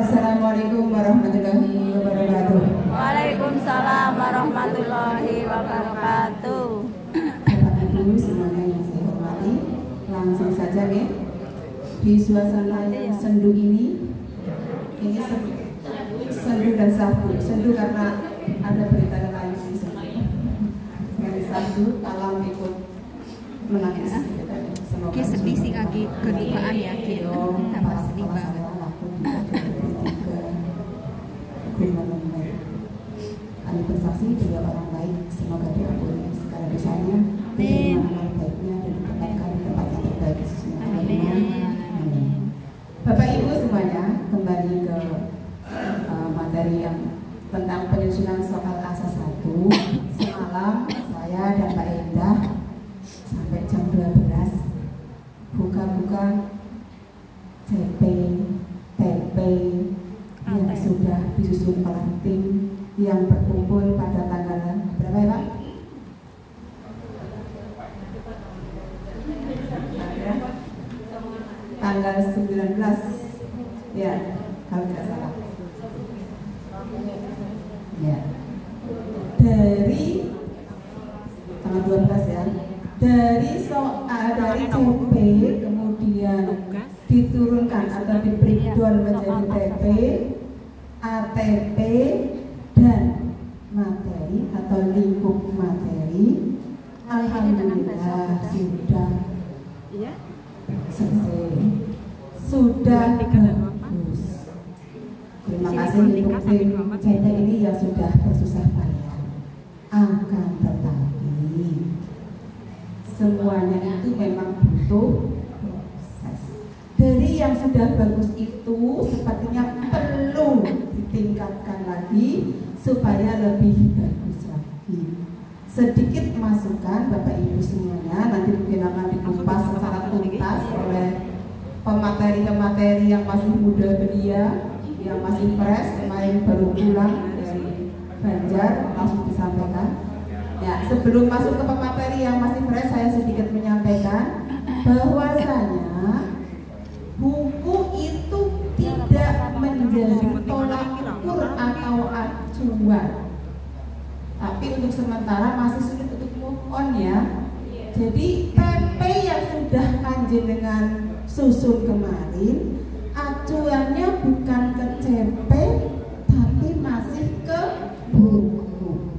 Assalamualaikum warahmatullahi wabarakatuh. Waalaikumsalam warahmatullahi wabarakatuh. Bapak Ibu semuanya yang saya hormati, langsung saja nih di suasana yang sendu ini sendu dan sabdu. Sendu karena ada berita lain di sana. Yang sabdu alam ikut menangis. Ki sedih sih kaki kedukaan yakin tambah sedih banget. Kami bersaksi beliau orang baik, semoga diampuni segala dosanya, diterima amal baiknya dan ditempatkan di tempat yang terbaik sesungguhnya. Bapak Ibu semuanya, kembali ke materi yang tentang penyusunan soal asas 1. Semalam saya dan Mbak Endah sampai jam 12 buka-buka CP, TP yang sudah disusun oleh tim yang berkumpul pada tanggal berapa ya Pak? Tanggal 19 ya, kalau tidak salah ya, dari tanggal 12 ya, dari soal dari CP kemudian diturunkan atau di breakdown menjadi TP, ATP dan materi atau lingkup materi. Alhamdulillah sudah selesai, sudah bagus. Terima kasih untuk tim CP ini yang sudah bersusah payah. Akan tetapi semuanya itu memang butuh proses. Dari yang sudah bagus itu sepertinya perlu ditingkatkan lagi supaya lebih bagus lagi. Sedikit masukan Bapak Ibu semuanya, nanti mungkin akan dikupas secara tuntas oleh pemateri-pemateri yang masih muda belia, yang masih fresh, kemarin baru pulang dari Banjar, langsung disampaikan. Ya, sebelum masuk ke pemateri yang masih fresh, saya sedikit menyampaikan bahwasanya buku itu tidak menjadi tolak ukur atau acuan, tapi untuk sementara masih sulit untuk move on ya. Jadi TP yang sudah panjenengan susun kemarin, acuannya bukan ke CP tapi masih ke buku.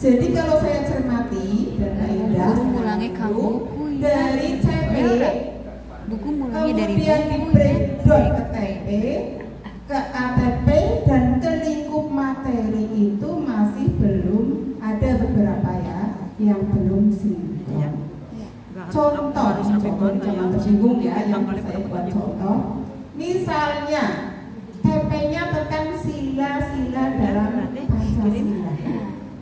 Jadi kalau saya cermati dan Indah dari CP buku mulanya dari kemudian di breakdown ke TP, ke ATP dan ke lingkup materi itu masih belum ada beberapa ya yang belum sinkron. Contoh jangan tersinggung ya, yang saya buat contoh. Misalnya TP-nya tentang sila-sila dalam Pancasila.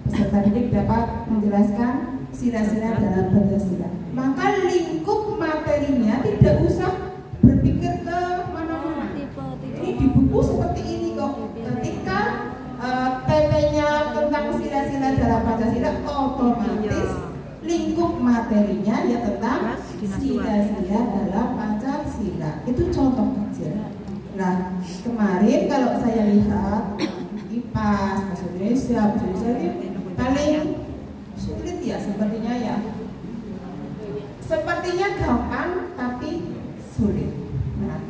Peserta didik dapat menjelaskan sila-sila dalam Pancasila. Maka lingkup materinya tidak usah berpikir ke mana-mana. Ini di buku seperti ini kok. Ketika TP-nya tentang sila-sila dalam Pancasila, otomatis lingkup materinya ya tentang sila-sila dalam Pancasila. Itu contoh kecil. Nah, kemarin kalau saya lihat IPAS, bahasa Indonesia ini paling sulit ya sepertinya ya. Sepertinya gampang tapi sulit. Nah,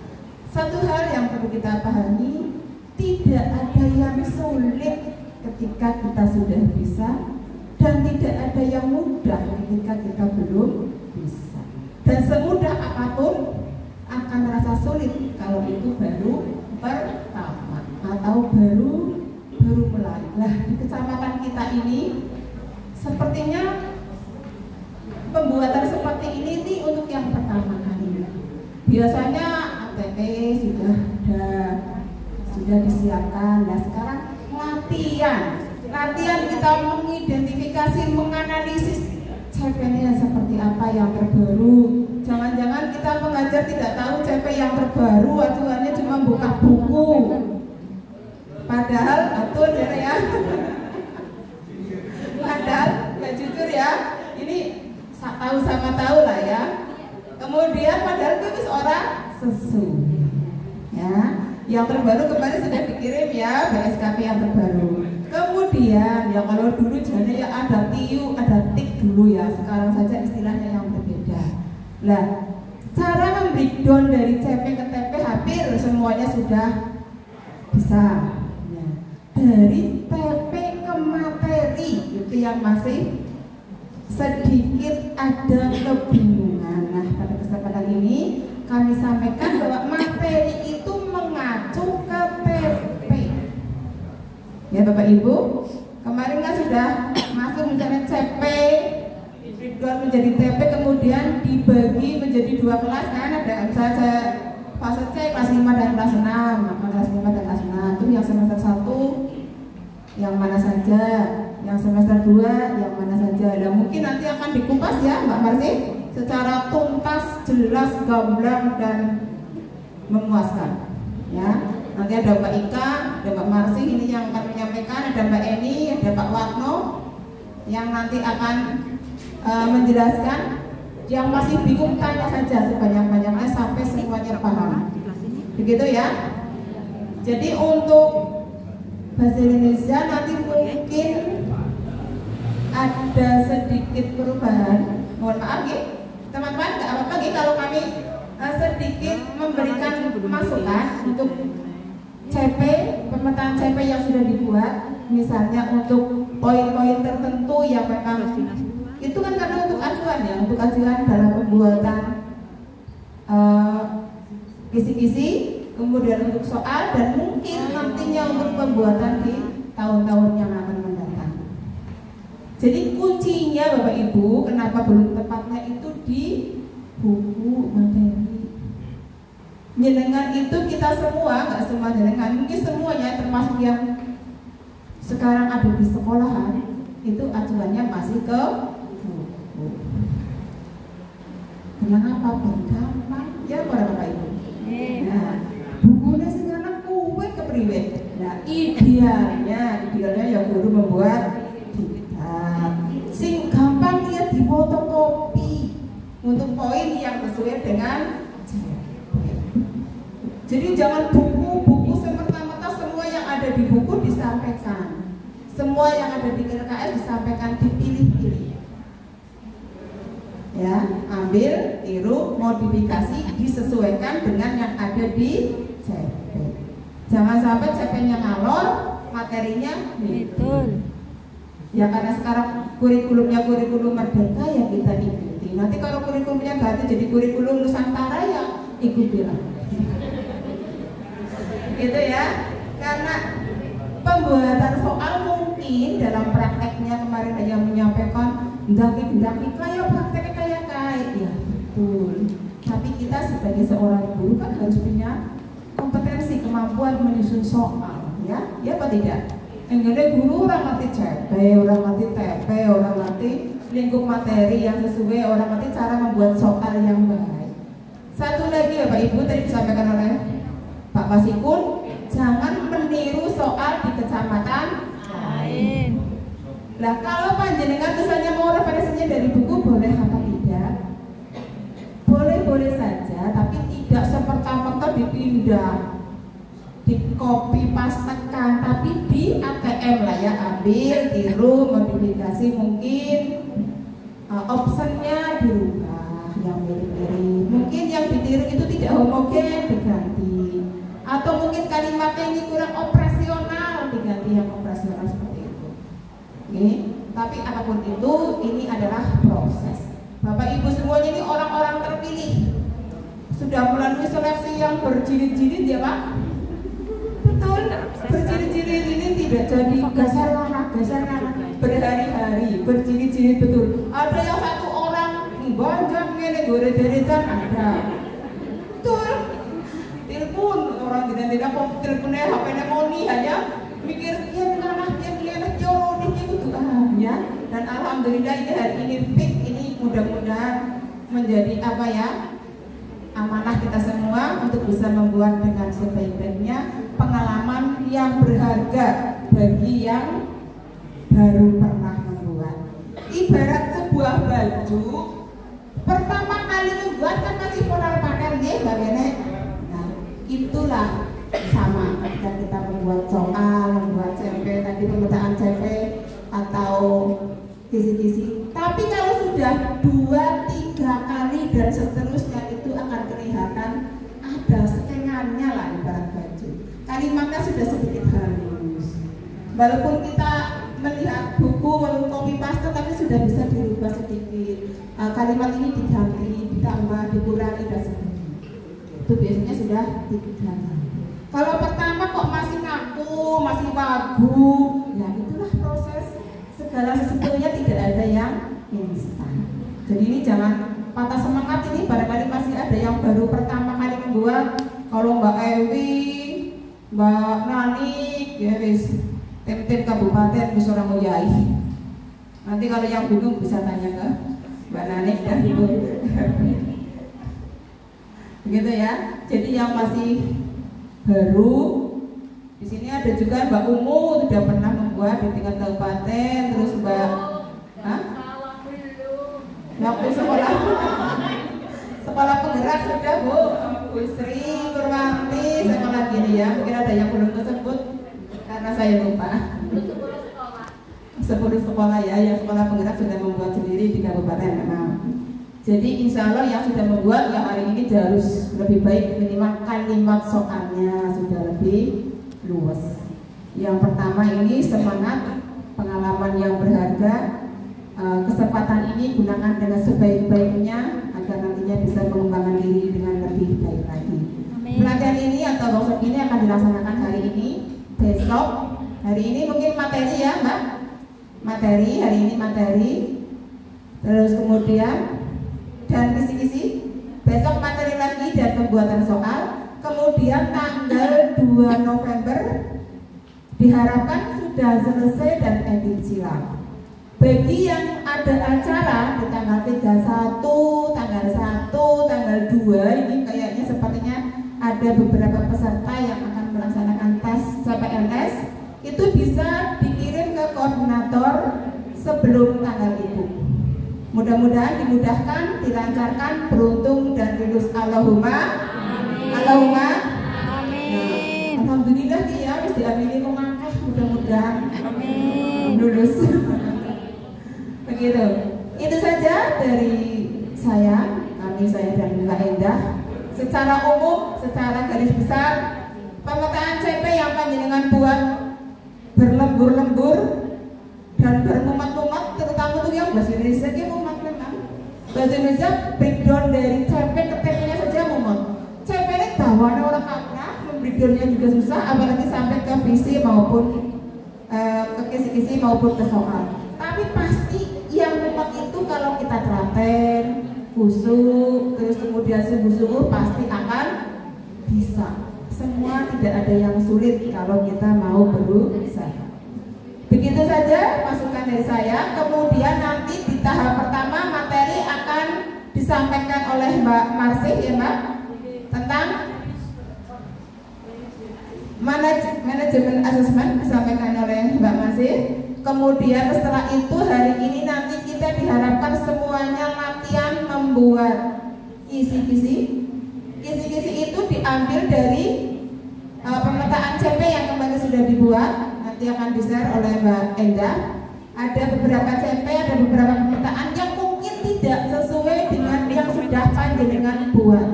satu hal yang perlu kita pahami, tidak ada yang sulit ketika kita sudah bisa, dan tidak ada yang mudah ketika kita belum bisa. Dan semudah apapun akan terasa sulit kalau itu baru pertama atau baru mulai. Nah, di kecamatan kita ini sepertinya pembuatan seperti ini untuk yang pertama kali. Biasanya ATP sudah disiapkan. Nah, sekarang latihan kita mengidentifikasi, menganalisis CP-nya seperti apa yang terbaru. Jangan-jangan kita mengajar tidak tahu CP yang terbaru, acuannya cuma buka buku. Padahal betul ya. Padahal nggak jujur ya. Ini tahu sama tahu lah ya. Kemudian padahal itu orang sesu. Ya, Yang terbaru kemarin sudah dikirim ya, BSKP yang terbaru. Kemudian ya kalau dulu jadinya ya ada TIU, ada TIK dulu ya. Sekarang saja istilahnya yang berbeda. Nah, cara membreakdown dari CP ke TP hampir semuanya sudah bisa. Ya. Dari TP ke materi itu yang masih sedikit ada kebingungan. Nah, pada kesempatan ini kami sampaikan bahwa materi itu mengacu ke TP. Ya Bapak Ibu, kemarin kan sudah masuk misalnya CP, breakdown menjadi TP, kemudian dibagi menjadi 2 kelas kan, ada misalnya fase C kelas 5 dan kelas 6, kelas 5 dan kelas 6 itu yang semester 1 yang mana saja, yang semester 2 yang mana saja. Dan mungkin nanti akan dikupas ya Mbak Marsi secara tuntas, jelas, gamblang dan memuaskan. Ya, nanti ada Mbak Ika, ada Mbak Marsi ini yang akan menyampaikan, ada Mbak Eni, ada Pak Watno yang nanti akan menjelaskan. Yang masih bingung tanya saja sebanyak-banyaknya sampai semuanya paham. Begitu ya. Jadi untuk bahasa Indonesia nanti mungkin ada sedikit perubahan. Mohon maaf ya, teman-teman, nggak apa-apa ya kalau kami sedikit memberikan masukan untuk CP, pemetaan CP yang sudah dibuat, misalnya untuk poin-poin tertentu yang memang itu kan karena untuk acuan ya, untuk acuan dalam pembuatan kisi-kisi, kemudian untuk soal dan mungkin nantinya untuk pembuatan di tahun-tahun yang akan mendatang. Jadi kuncinya Bapak Ibu, kenapa belum tepatnya itu di buku materi. Jenengan itu kita semua, nggak semua jenengan, mungkin semuanya termasuk yang sekarang ada di sekolahan itu acuannya masih ke buku. Kenapa gampang ya para Bapak Ibu? Nah, bukunya sekarang kuwe kepriwe. Nah, idealnya ya guru membuat diktat. Sing gampang dia difotokopi untuk poin yang sesuai dengan jadi jangan buku semerta-merta semua yang ada di buku disampaikan, semua yang ada di LKS disampaikan, dipilih-pilih ya, ambil, tiru, modifikasi, disesuaikan dengan yang ada di CP. Jangan sampai CP-nya ngalor, materinya betul. Ya karena sekarang kurikulumnya kurikulum merdeka ya kita ikuti. Nanti kalau kurikulumnya ganti jadi kurikulum Nusantara ya ikutilah. Gitu ya. Karena pembuatan soal mungkin dalam prakteknya kemarin ada yang menyampaikan daki kayak prakteknya kayak ya betul. Tapi kita sebagai seorang guru kan harus punya kompetensi, kemampuan menyusun soal ya apa tidak? Enggak guru orang ngerti CP, orang ngerti TP, orang ngerti lingkup materi yang sesuai, orang ngerti cara membuat soal yang baik. Satu lagi Bapak Ibu tadi disampaikan oleh Pak Pasikun, jangan meniru soal di kecamatan lain. Nah kalau panjenengan misalnya mau referensinya dari buku boleh apa tidak? Boleh saja, tapi tidak seperti-merta dipindah, di copy pastekan, tapi di ATM lah ya, ambil, tiru, modifikasi, mungkin optionnya dirubah yang mirip-mirip, mungkin yang ditiru itu tidak homogen diganti, atau mungkin kalimatnya ini kurang operasional diganti yang operasional seperti itu. Oke, tapi apapun itu ini adalah proses. Bapak Ibu semuanya ini orang-orang terpilih, sudah melalui seleksi yang berjilid-jilid ya Pak. Betul, berjilid-jilid ini tidak jadi geser lana berhari-hari, berjilid-jilid betul. Ada yang satu orang banyak ngene gore-goretan ada. Betul. Telepon orang tidak teleponnya HP-nya Moni hanya mikir dia jauh gitu ya. Dan alhamdulillah ini hari ini fix, ini mudah-mudahan menjadi apa ya? Amanah kita semua untuk bisa membuat dengan sebaik-baiknya pengalaman yang berharga bagi yang baru pernah membuat. Ibarat sebuah baju pertama kali membuat kan masih polar pader ya Mbak Bene. Nah itulah sama ketika kita membuat soal, membuat CP, tadi pemetaan CP atau kisi-kisi. Tapi kalau sudah 2-3 kali dan seterusnya itu akan kelihatan ada sekengannya lah ibarat baju. Kalimatnya sudah sedikit halus. Walaupun kita melihat buku, walaupun copy paste, tapi sudah bisa dirubah sedikit. Kalimat ini diganti, ditambah, dikurangi dan sebagainya. Itu biasanya sudah 3 kali. Kalau pertama kok masih kaku, masih wagu, ya itulah proses. Segala sesuatunya tidak ada yang instan. Jadi ini jangan patah semangat, ini barangkali masih ada yang baru pertama kali membuat. Kalau Mbak Ewi, Mbak Nanik, ya wis tim-tim kabupaten bisa orang nguyai. Nanti kalau yang bingung bisa tanya ke Mbak Nanik dan Ibu. Begitu ya. Jadi yang masih baru, di sini ada juga Mbak Umu sudah pernah membuat di tingkat kabupaten, terus Mbak, waktu sekolah penggerak sudah Bu Sri, Purwanti, sekolah gini ya. Mungkin ada yang belum tersebut karena saya lupa. 10 sekolah ya, yang sekolah penggerak sudah membuat sendiri di kabupaten memang. Jadi insya Allah yang sudah membuat yang hari ini harus lebih baik, minimal kalimat soalnya sudah lebih luas. Yang pertama ini semangat, pengalaman yang berharga, kesempatan ini gunakan dengan sebaik-baiknya agar nantinya bisa mengembangkan diri dengan lebih baik lagi. Pelatihan ini atau workshop ini akan dilaksanakan hari ini, besok. Hari ini mungkin materi ya Mbak, materi, hari ini materi, terus kemudian dan kisi-kisi, besok materi lagi dan pembuatan soal. Kemudian tanggal 2 November diharapkan sudah selesai dan edit silang. Bagi yang ada acara di tanggal 31, tanggal 1, tanggal 2, ini kayaknya sepertinya ada beberapa peserta yang akan melaksanakan tes CPNS, itu bisa dikirim ke koordinator sebelum tanggal itu. Mudah-mudahan dimudahkan, dilancarkan, beruntung dan lulus. Allahumma amin. Allahumma amin. Nah, alhamdulillah ya, harus diamini mengangkat, mudah-mudahan lulus. Begitu. Itu saja dari saya dan Mbak Endah. Secara umum, secara garis besar, pemetaan CP yang panjenengan buat berlembur-lembur dan bermumat-mumat, terutama untuk yang bahasa Indonesia, dia mumat memang. Bahasa Indonesia breakdown dari CP ke TP-nya saja mumat. CP ini bawaannya orang kakak, breakdownnya juga susah, apalagi sampai ke visi maupun ke kisi-kisi maupun ke soal. Tapi pasti yang mumat itu kalau kita telaten, kusuk, terus kemudian sungguh-sungguh pasti akan bisa. Semua tidak ada yang sulit kalau kita mau berusaha. Begitu saja masukan dari saya. Kemudian nanti di tahap pertama materi akan disampaikan oleh Mbak Marsih ya Mbak, tentang manajemen asesmen disampaikan oleh Mbak Marsih. Kemudian setelah itu hari ini nanti kita diharapkan semuanya latihan membuat kisi-kisi. Kisi-kisi itu diambil dari pemetaan CP yang kemarin sudah dibuat, nanti akan di-share oleh Mbak Endah. Ada beberapa CP, ada beberapa pemetaan yang mungkin tidak sesuai dengan yang sudah panjenengan buat.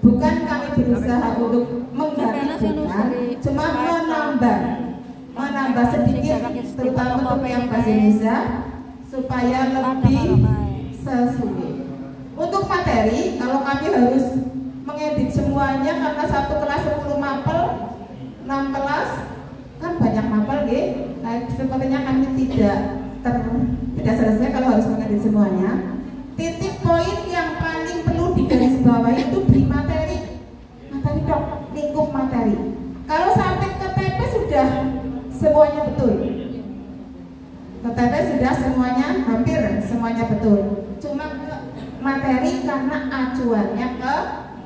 Bukan kami berusaha untuk mengganti, bukan, cuma menambah sedikit, terutama untuk yang bahasa Indonesia, supaya lebih sesuai. Untuk materi, kalau kami harus mengedit semuanya karena satu kelas 10 mapel, 6 kelas kan banyak mapel gitu. Nah, sepertinya kami tidak selesai kalau harus mengedit semuanya. Titik poin yang paling perlu digarisbawahi itu di materi dok, lingkup materi. Kalau sampai ke TP sudah semuanya betul. Ke TP sudah semuanya, hampir semuanya betul. Cuma ke materi karena acuannya ke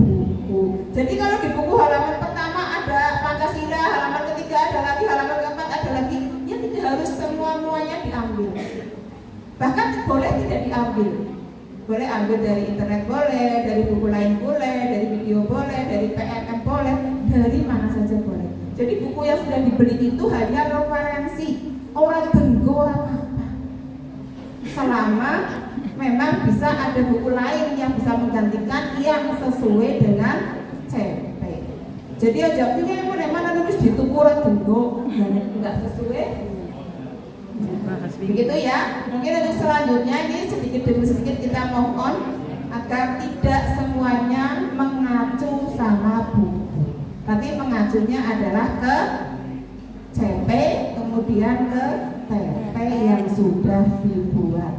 buku. Jadi kalau di buku halaman pertama ada Pancasila, halaman ketiga ada lagi, halaman keempat ada lagi, ya tidak harus semuanya diambil. Bahkan boleh tidak diambil. Boleh ambil dari internet boleh, dari buku lain boleh, dari video boleh, dari PMM boleh. dari mana saja boleh. Jadi buku yang sudah dibeli itu hanya referensi, orang genggo orang apa. Selama memang bisa ada buku lain yang bisa menggantikan yang sesuai dengan CP. Jadi aja punya yang mana nulis di tuku orang genggo nggak sesuai. Begitu ya. Mungkin untuk selanjutnya ini sedikit demi sedikit kita mohon agar tidak semuanya mengacu sama buku, tapi mengacunya adalah ke CP kemudian ke TP yang sudah dibuat.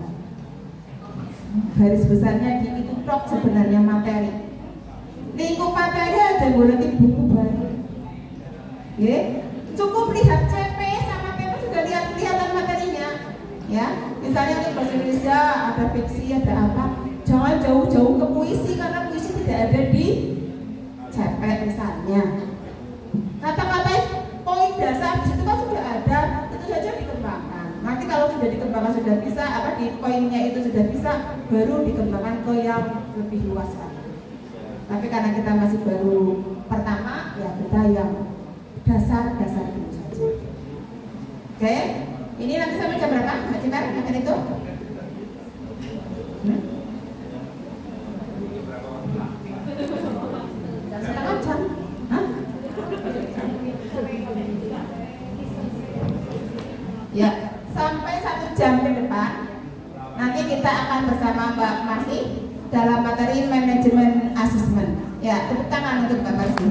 Garis besarnya di itu tok sebenarnya materi. Lingkup materi aja boleh di buku baru. Ya, cukup lihat CP sama TP sudah kelihatan materinya. Ya, misalnya untuk bahasa Indonesia ada fiksi ada apa. Jangan jauh-jauh ke puisi karena puisi tidak ada di CP misalnya. Kata-kata poin dasar di situ kan sudah ada, itu saja dikembangkan. Nanti kalau sudah dikembangkan sudah bisa, apa di poinnya itu sudah bisa, baru dikembangkan ke yang lebih luas lagi. Tapi karena kita masih baru pertama, ya kita yang dasar-dasar dulu saja. Oke, ini nanti sampai jam berapa? Mbak Cinta, makan itu? Setengah jam? Hah? Ya, sampai 1 jam ke depan nanti kita akan bersama Mbak Marsi dalam materi manajemen asesmen. Ya, tepuk tangan untuk Mbak Marsi.